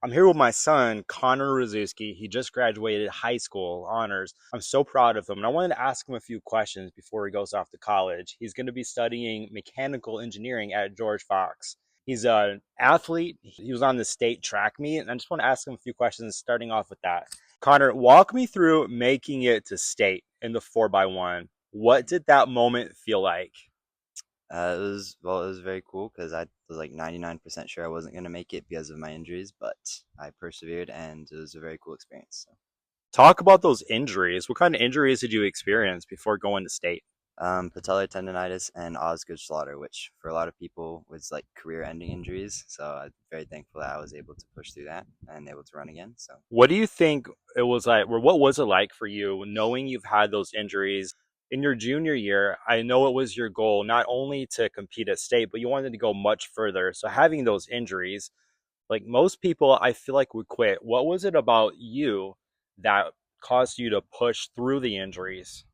I'm here with my son, Connor Rozuski. He just graduated high school honors. I'm so proud of him. And I wanted to ask him a few questions before he goes off to college. He's going to be studying mechanical engineering at George Fox. He's an athlete. He was on the state track meet. And I just want to ask him a few questions, starting off with that. Connor, walk me through making it to state in the 4x1. What did that moment feel like? It was very cool because I was like 99% sure I wasn't gonna make it because of my injuries, but I persevered and it was a very cool experience. So, Talk about those injuries. What kind of injuries did you experience before going to state? patellar tendonitis and Osgood-Schlatter, which for a lot of people was like career-ending injuries. So I'm very thankful that I was able to push through that and able to run again. So What do you think it was like, or what was it like for you knowing you've had those injuries in your junior year? I know it was your goal not only to compete at state, but you wanted to go much further. So having those injuries, like most people, I feel like would quit. What was it about you that caused you to push through the injuries?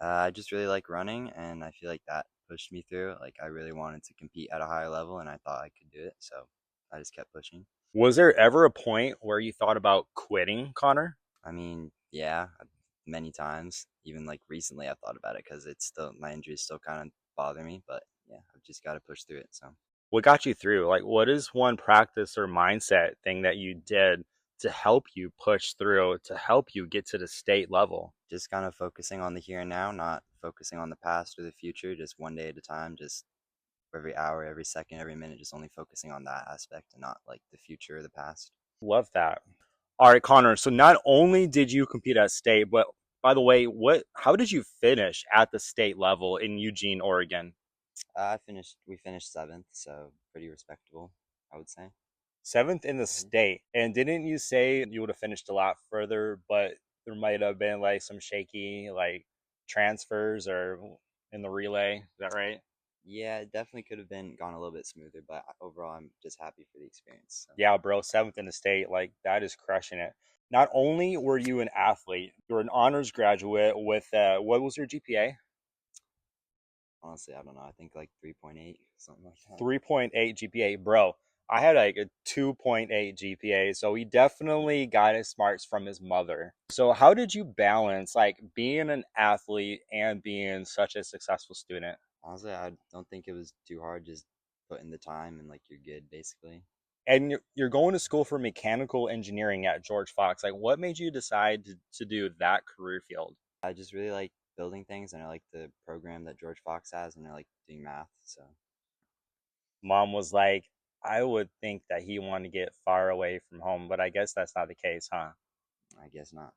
I just really like running, and I feel like that pushed me through. Like I really wanted to compete at a higher level, and I thought I could do it. So I just kept pushing. Was there ever a point where you thought about quitting, Connor? I mean, yeah, many times. Even like recently, I've thought about it because it's still my injuries still kind of bother me. But yeah, I've just got to push through it. So What got you through? Like, what is one practice or mindset thing that you did to help you push through, to help you get to the state level? just kind of focusing on the here and now, not focusing on the past or the future. Just one day at a time. Just every hour, every second, every minute, just only focusing on that aspect and not like the future or the past. Love that. All right, Connor. So not only did you compete at state, but by the way, how did you finish at the state level in Eugene, Oregon? We finished seventh, so pretty respectable, I would say. Seventh in the hmm state. And didn't you say you would have finished a lot further, but there might have been like some shaky like transfers or in the relay? Is that right? Yeah, it definitely could have been gone a little bit smoother, but overall, I'm just happy for the experience. So. Yeah, bro, seventh in the state, like that is crushing it. Not only were you an athlete, you were an honors graduate with what was your GPA? Honestly, I don't know. I think like 3.8, something like that. 3.8 GPA, bro. I had like a 2.8 GPA, so he definitely got his smarts from his mother. So how did you balance like being an athlete and being such a successful student? Honestly, I don't think it was too hard. Just put in the time and like you're good, basically. And you're going to school for mechanical engineering at George Fox. Like, what made you decide to do that career field? I just really like building things, and I like the program that George Fox has, and I like doing math. So Mom was like, I would think that he wanted to get far away from home, but I guess that's not the case, huh? I guess not.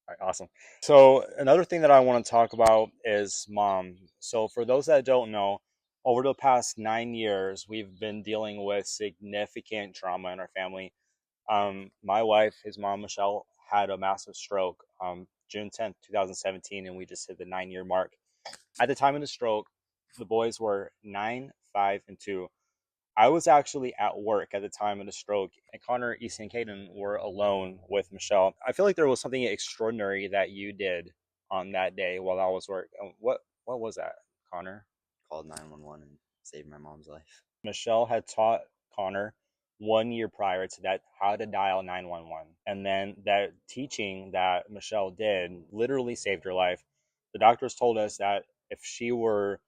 All right, awesome. So another thing that I want to talk about is mom. So for those that don't know, over the past 9 years, we've been dealing with significant trauma in our family. My wife, his mom, Michele, had a massive stroke June 10th, 2017, and we just hit the 9 year mark. At the time of the stroke, the boys were 9, 5, and 2. I was actually at work at the time of the stroke, and Connor, Easton, and Caden were alone with Michele. I feel like there was something extraordinary that you did on that day while I was work. What was that, Connor? Called 911 and saved my mom's life. Michele had taught Connor 1 year prior to that how to dial 911, and then that teaching that Michele did literally saved her life. The doctors told us that if she were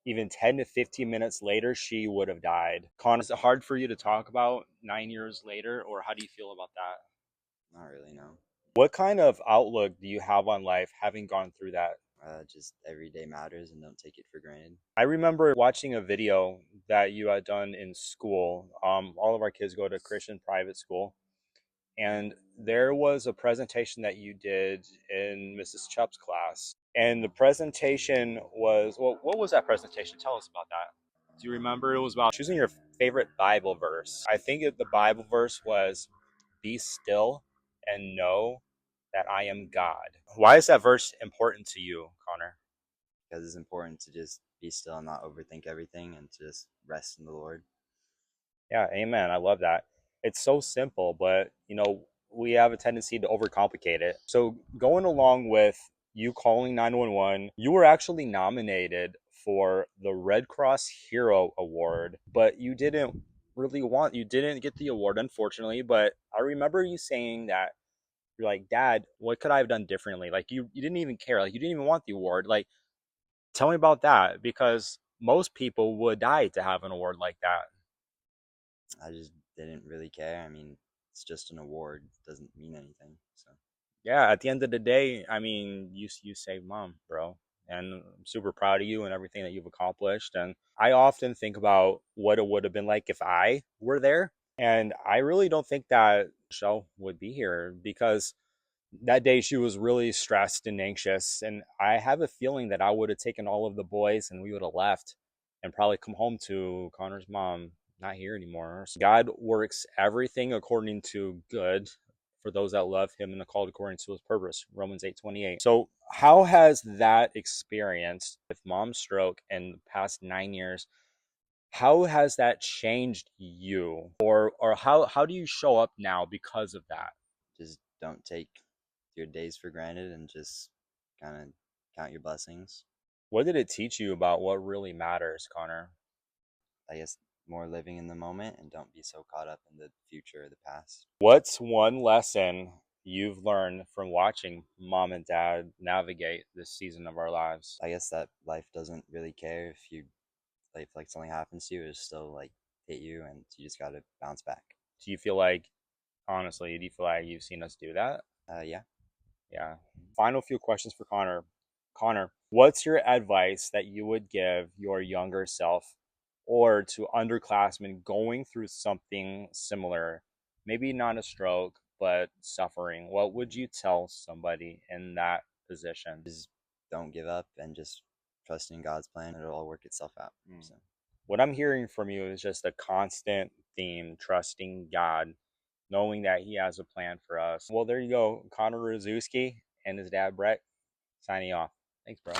even 10 to 15 minutes later, she would have died. Connor, is it hard for you to talk about 9 years later, or how do you feel about that? Not really, no. What kind of outlook do you have on life having gone through that? Just every day matters and don't take it for granted. I remember watching a video that you had done in school. All of our kids go to Christian private school, and there was a presentation that you did in Mrs. Chupp's class. And the presentation was, well, what was that presentation? Tell us about that. Do you remember? It was about choosing your favorite Bible verse. I think the Bible verse was, "Be still and know that I am God." Why is that verse important to you, Connor? Because it's important to just be still and not overthink everything and to just rest in the Lord. Yeah, amen. I love that. It's so simple, but we have a tendency to overcomplicate it. So going along with you calling 911, you were actually nominated for the Red Cross Hero Award, but you didn't really want, you didn't get the award, unfortunately, but I remember you saying that you're like, Dad, what could I have done differently? Like you didn't even care. Like you didn't even want the award. Like tell me about that because most people would die to have an award like that. I just didn't really care. I mean, it's just an award, it doesn't mean anything. So Yeah, at the end of the day, I mean, you saved mom, bro. And I'm super proud of you and everything that you've accomplished. And I often think about what it would have been like if I were there. And I really don't think that Michelle would be here because that day she was really stressed and anxious. And I have a feeling that I would have taken all of the boys and we would have left and probably come home to Connor's mom not here anymore. So God works everything according to good for those that love him and are called according to his purpose. Romans 8:28. So how has that experience with mom's stroke in the past 9 years, how has that changed you? Or how do you show up now because of that? just don't take your days for granted and just kind of count your blessings. What did it teach you about what really matters, Connor? I guess more living in the moment and don't be so caught up in the future or the past. What's one lesson you've learned from watching mom and dad navigate this season of our lives? I guess that life doesn't really care if you like if like something happens to you, it still like hit you and you just gotta bounce back. Do you feel like, honestly, do you feel like you've seen us do that? Yeah. Yeah. Final few questions for Connor. Connor, what's your advice that you would give your younger self or to underclassmen going through something similar? Maybe not a stroke, but suffering. What would you tell somebody in that position? Just don't give up and just trust in God's plan. It'll all work itself out. Mm. So What I'm hearing from you is just a constant theme, trusting God, knowing that He has a plan for us. Well, there you go. Connor Rozuski and his dad, Brett, signing off. Thanks, bro.